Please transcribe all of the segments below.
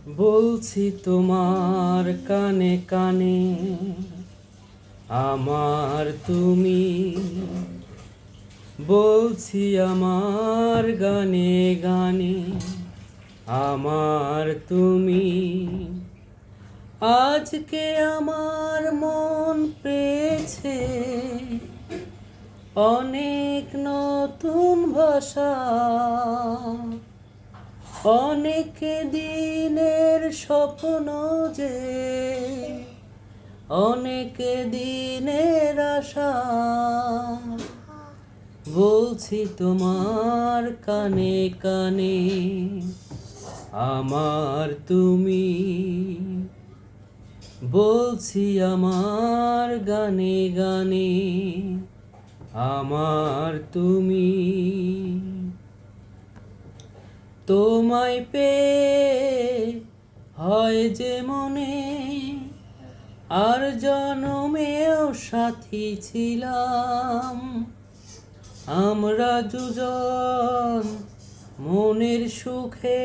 বলছি তোমার কানে কানে, আমার তুমি। বলছি আমার গানে গানে, আমার তুমি। আজকে আমার মন পেয়েছে অনেক নতুন ভাষা, অনেক দিনের স্বপ্ন যে, অনেক দিনের আশা। বলছি তোমার কানে কানে, আমার তুমি। বলছি আমার গানে গানে, আমার তুমি। তোমায় পেয়ে হয় যে মনে, আর জনমেও সাথী ছিলাম। আমরা দুজন মনের সুখে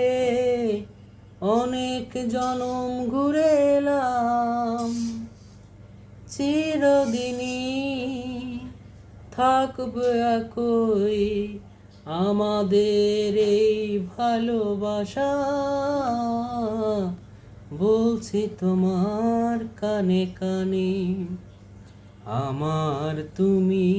অনেক জনম ঘুরে এলাম। চিরদিনই থাকবে একই আমাদের এই ভালোবাসা। বলছি তোমার কানে কানে, আমার তুমি।